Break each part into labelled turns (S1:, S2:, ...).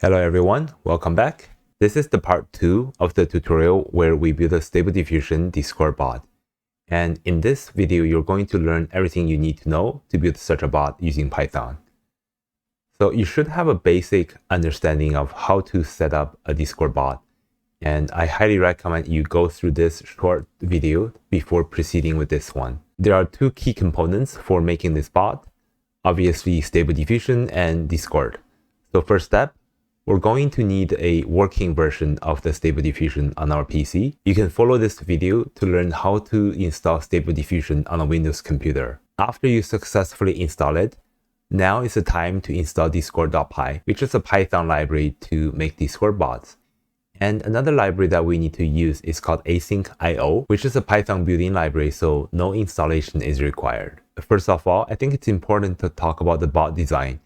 S1: Hello everyone, welcome back. This is the part 2 of the tutorial where we build a Stable Diffusion Discord bot. And in this video, you're going to learn everything you need to know to build such a bot using Python. So you should have a basic understanding of how to set up a Discord bot. And I highly recommend you go through this short video before proceeding with this one. There are two key components for making this bot, obviously Stable Diffusion and Discord. So first step, we're going to need a working version of the Stable Diffusion on our PC. You can follow this video to learn how to install Stable Diffusion on a Windows computer. After you successfully install it, now is the time to install Discord.py, which is a Python library to make Discord bots. And another library that we need to use is called Async.io, which is a Python built-in library, so no installation is required. First of all, I think it's important to talk about the bot design.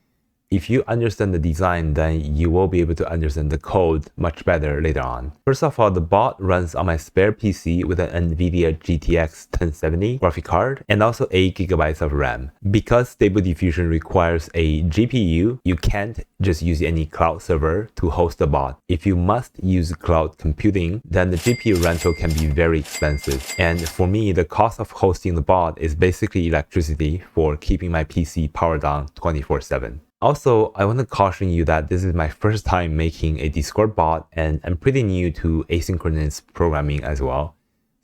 S1: If you understand the design, then you will be able to understand the code much better later on. First of all, the bot runs on my spare PC with an NVIDIA GTX 1070 graphic card and also 8 GB of RAM. Because Stable Diffusion requires a GPU, you can't just use any cloud server to host the bot. If you must use cloud computing, then the GPU rental can be very expensive. And for me, the cost of hosting the bot is basically electricity for keeping my PC powered on 24/7. Also, I want to caution you that this is my first time making a Discord bot and I'm pretty new to asynchronous programming as well.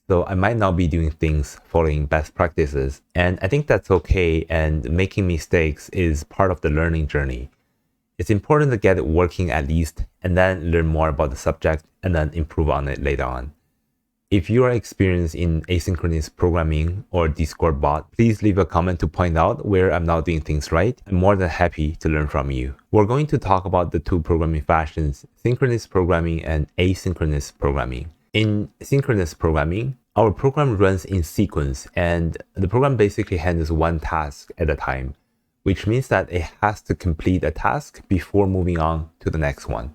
S1: So I might not be doing things following best practices. And I think that's okay, and making mistakes is part of the learning journey. It's important to get it working at least and then learn more about the subject and then improve on it later on. If you are experienced in asynchronous programming or Discord bot, please leave a comment to point out where I'm not doing things right. I'm more than happy to learn from you. We're going to talk about the two programming fashions, synchronous programming and asynchronous programming. In synchronous programming, our program runs in sequence and the program basically handles one task at a time, which means that it has to complete a task before moving on to the next one.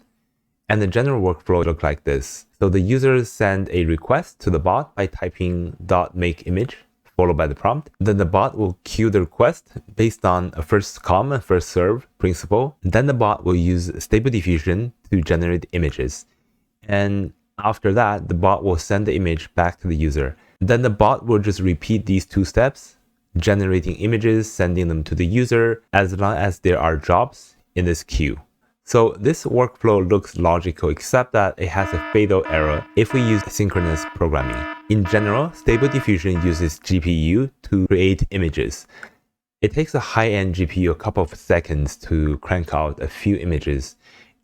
S1: And the general workflow looks like this. So the users send a request to the bot by typing .makeImage followed by the prompt. Then the bot will queue the request based on a first come and first serve principle. Then the bot will use Stable Diffusion to generate images. And after that, the bot will send the image back to the user. Then the bot will just repeat these two steps, generating images, sending them to the user, as long as there are jobs in this queue. So this workflow looks logical, except that it has a fatal error if we use synchronous programming. In general, Stable Diffusion uses GPU to create images. It takes a high-end GPU a couple of seconds to crank out a few images.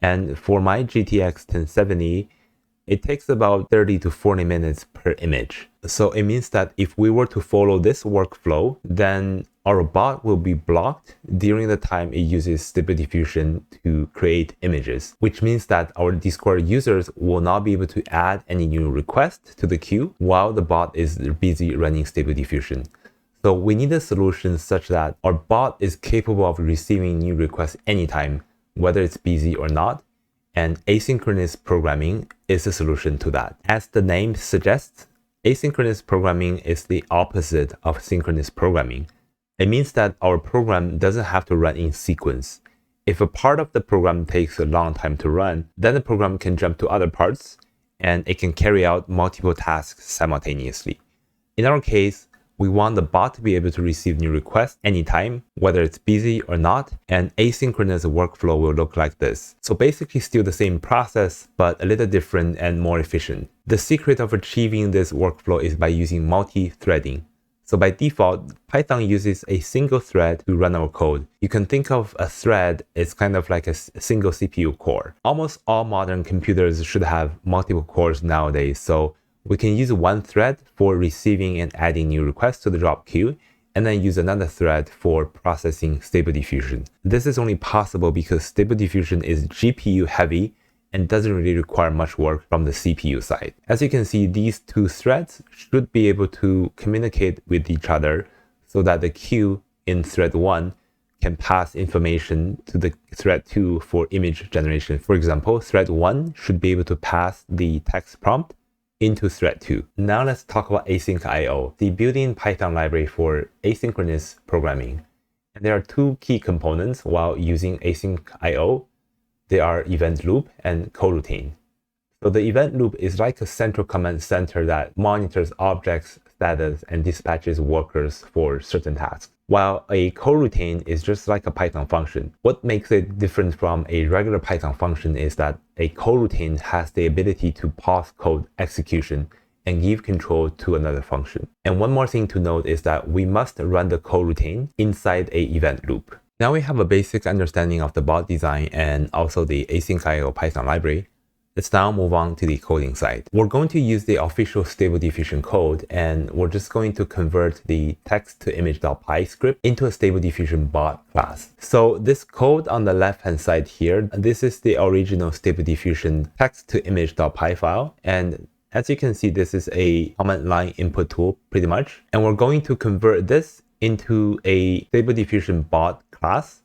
S1: And for my GTX 1070, it takes about 30 to 40 minutes per image. So it means that if we were to follow this workflow, then our bot will be blocked during the time it uses Stable Diffusion to create images, which means that our Discord users will not be able to add any new requests to the queue while the bot is busy running Stable Diffusion. So we need a solution such that our bot is capable of receiving new requests anytime, whether it's busy or not. And asynchronous programming is a solution to that. As the name suggests, asynchronous programming is the opposite of synchronous programming. It means that our program doesn't have to run in sequence. If a part of the program takes a long time to run, then the program can jump to other parts and it can carry out multiple tasks simultaneously. In our case, we want the bot to be able to receive new requests anytime, whether it's busy or not, and asynchronous workflow will look like this. So basically still the same process, but a little different and more efficient. The secret of achieving this workflow is by using multi-threading. So by default, Python uses a single thread to run our code. You can think of a thread as kind of like a single CPU core. Almost all modern computers should have multiple cores nowadays, so we can use one thread for receiving and adding new requests to the job queue, and then use another thread for processing Stable Diffusion. This is only possible because Stable Diffusion is GPU heavy and doesn't really require much work from the CPU side. As you can see, these two threads should be able to communicate with each other so that the queue in thread 1 can pass information to the thread 2 for image generation. For example, thread 1 should be able to pass the text prompt into thread 2. Now let's talk about Async.io, the built-in Python library for asynchronous programming. And there are two key components while using Async.io. They are event loop and coroutine. So the event loop is like a central command center that monitors objects, status, and dispatches workers for certain tasks. While a coroutine is just like a Python function. What makes it different from a regular Python function is that a coroutine has the ability to pause code execution and give control to another function. And one more thing to note is that we must run the coroutine inside an event loop. Now we have a basic understanding of the bot design and also the async.io Python library. Let's now move on to the coding side. We're going to use the official Stable Diffusion code, and we're just going to convert the text-to-image.py script into a Stable Diffusion bot class. So this code on the left-hand side here, this is the original Stable Diffusion text-to-image.py file. And as you can see, this is a command line input tool pretty much. And we're going to convert this into a Stable Diffusion bot class,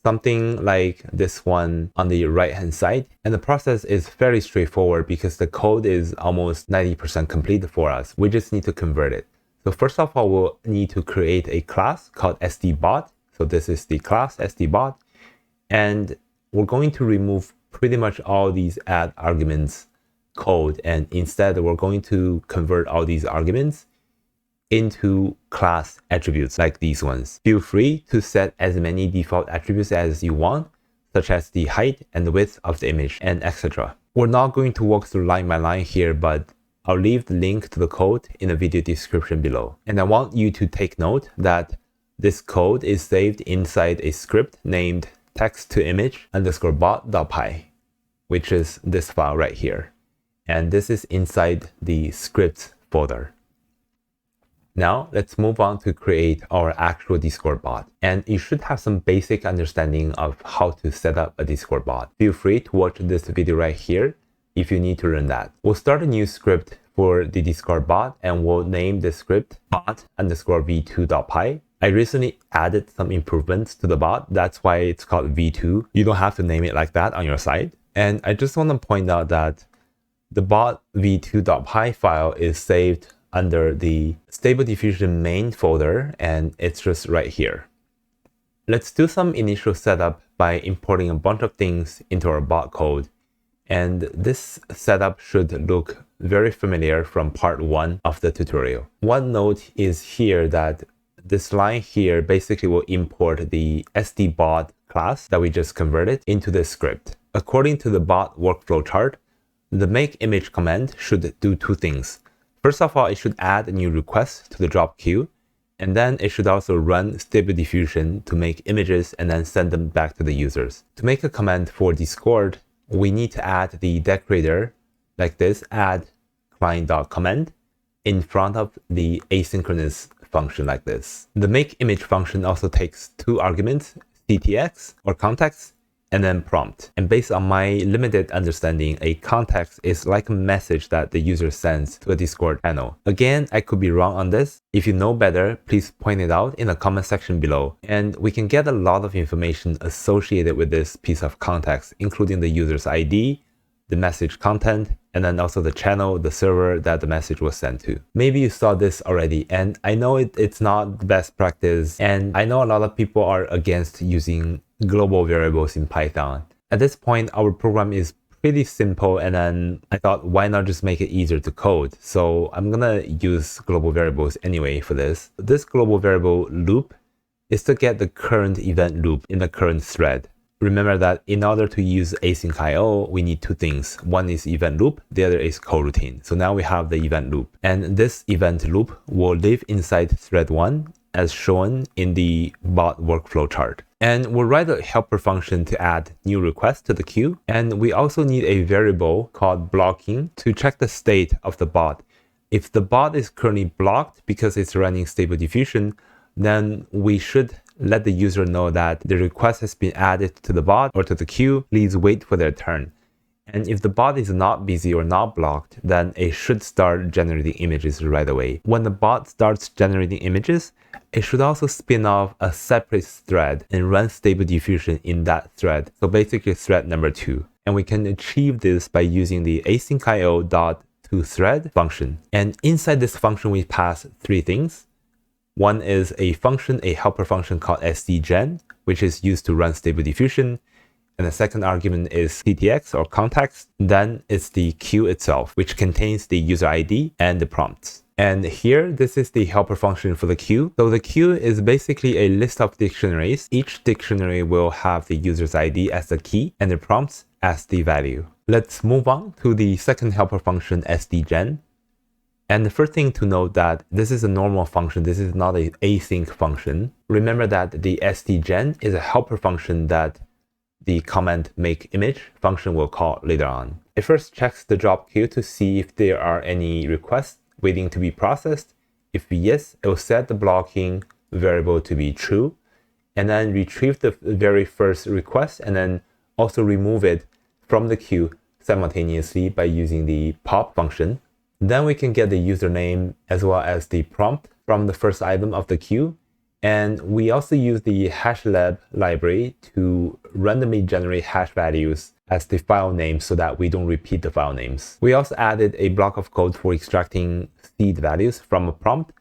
S1: something like this one on the right hand side. And the process is fairly straightforward because the code is almost 90% complete for us. We just need to convert it. So first of all, we'll need to create a class called SDBot. So this is the class SDBot. And we're going to remove pretty much all these add arguments code. And instead, we're going to convert all these arguments into class attributes like these ones. Feel free to set as many default attributes as you want, such as the height and the width of the image and etc. We're not going to walk through line by line here, but I'll leave the link to the code in the video description below. And I want you to take note that this code is saved inside a script named text-to-image_bot.py, which is this file right here. And this is inside the scripts folder. Now let's move on to create our actual Discord bot. And you should have some basic understanding of how to set up a Discord bot. Feel free to watch this video right here if you need to learn that. We'll start a new script for the Discord bot and we'll name the script bot_v2.py. I recently added some improvements to the bot. That's why it's called v2. You don't have to name it like that on your side. And I just want to point out that the bot v2.py file is saved under the Stable Diffusion main folder, and it's just right here. Let's do some initial setup by importing a bunch of things into our bot code. And this setup should look very familiar from part 1 of the tutorial. One note is here that this line here basically will import the SDBot class that we just converted into the script. According to the bot workflow chart, the make image command should do two things. First of all, it should add a new request to the drop queue, and then it should also run Stable Diffusion to make images and then send them back to the users. To make a command for Discord, we need to add the decorator like this, add client.command in front of the asynchronous function like this. The make image function also takes two arguments, ctx or context, and then prompt. And based on my limited understanding, a context is like a message that the user sends to a Discord channel. Again, I could be wrong on this. If you know better, please point it out in the comment section below. And we can get a lot of information associated with this piece of context, including the user's ID, the message content, and then also the channel, the server that the message was sent to. Maybe you saw this already, and I know it's not the best practice, and I know a lot of people are against using global variables in Python. At this point, our program is pretty simple, and then I thought, why not just make it easier to code? So I'm gonna use global variables anyway for this. This global variable loop is to get the current event loop in the current thread. Remember that in order to use async.io, we need two things. One is event loop, the other is coroutine. So now we have the event loop, and this event loop will live inside thread 1 as shown in the bot workflow chart. And we'll write a helper function to add new requests to the queue. And we also need a variable called blocking to check the state of the bot. If the bot is currently blocked because it's running Stable Diffusion, then we should let the user know that the request has been added to the bot or to the queue. Please wait for their turn. And if the bot is not busy or not blocked, then it should start generating images right away. When the bot starts generating images, it should also spin off a separate thread and run Stable Diffusion in that thread. So basically thread number 2. And we can achieve this by using the async.io.toThread function. And inside this function, we pass three things. One is a function, a helper function called sdgen, which is used to run Stable Diffusion. and the second argument is TTX or context. Then it's the queue itself, which contains the user ID and the prompts. And here, this is the helper function for the queue. So the queue is basically a list of dictionaries. Each dictionary will have the user's ID as the key and the prompts as the value. Let's move on to the second helper function, sdgen. And the first thing to note that this is a normal function. This is not an async function. Remember that the sdgen is a helper function that the comment makeImage function will call later on. It first checks the job queue to see if there are any requests waiting to be processed. If yes, it will set the blocking variable to be true, and then retrieve the very first request, and then also remove it from the queue simultaneously by using the pop function. Then we can get the username as well as the prompt from the first item of the queue. And we also use the hashlab library to randomly generate hash values as the file names so that we don't repeat the file names. We also added a block of code for extracting seed values from a prompt.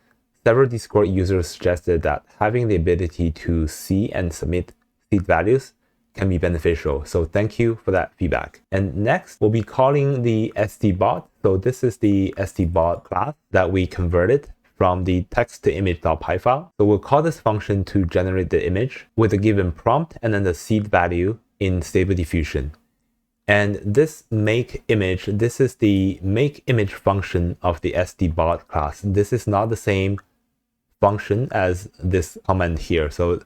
S1: Several Discord users suggested that having the ability to see and submit seed values can be beneficial. So thank you for that feedback. And next, we'll be calling the stbot. So this is the stbot class that we converted from the text-to-image.py file. So we'll call this function to generate the image with a given prompt and then the seed value in Stable Diffusion. And this makeImage, this is the makeImage function of the stbot class. This is not the same function as this command here. So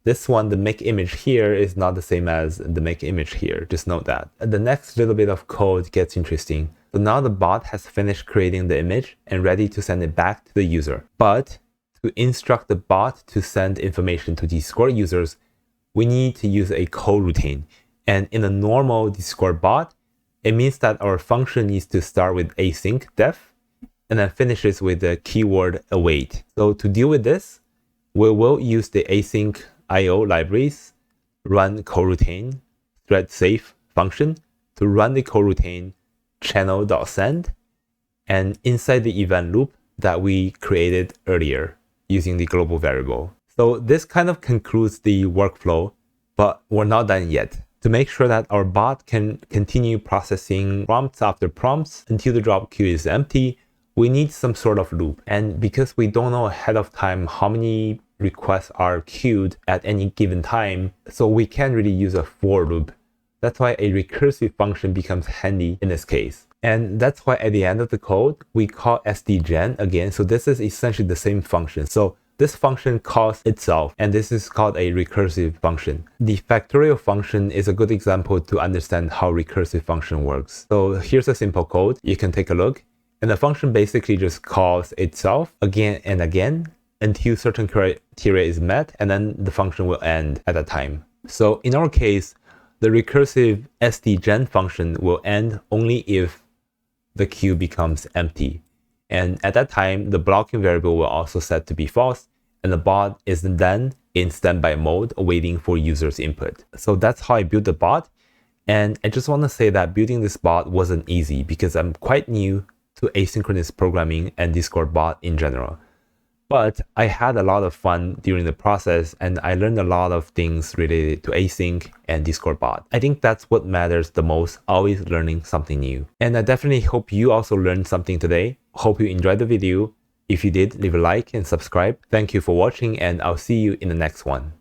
S1: this one, the makeImage here, is not the same as the makeImage here. Just note that. The next little bit of code gets interesting. So now the bot has finished creating the image and ready to send it back to the user. But to instruct the bot to send information to Discord users, we need to use a coroutine. And in a normal Discord bot, it means that our function needs to start with async def and then finishes with the keyword await. So to deal with this, we will use the async IO libraries, run coroutine, thread safe function to run the coroutine channel.send, and inside the event loop that we created earlier using the global variable. So this kind of concludes the workflow, but we're not done yet. To make sure that our bot can continue processing prompts after prompts until the job queue is empty, we need some sort of loop. And because we don't know ahead of time how many requests are queued at any given time, so we can't really use a for loop. That's why a recursive function becomes handy in this case. And that's why at the end of the code, we call sdgen again. So this is essentially the same function. So this function calls itself, and this is called a recursive function. The factorial function is a good example to understand how recursive function works. So here's a simple code. You can take a look. And the function basically just calls itself again and again until certain criteria is met, and then the function will end at that time. So in our case, the recursive sdgen function will end only if the queue becomes empty. And at that time, the blocking variable will also set to be false, and the bot is then in standby mode waiting for users' input. So that's how I built the bot. And I just want to say that building this bot wasn't easy because I'm quite new to asynchronous programming and Discord bot in general. But I had a lot of fun during the process, and I learned a lot of things related to async and Discord bot. I think that's what matters the most, always learning something new. And I definitely hope you also learned something today. Hope you enjoyed the video. If you did, leave a like and subscribe. Thank you for watching, and I'll see you in the next one.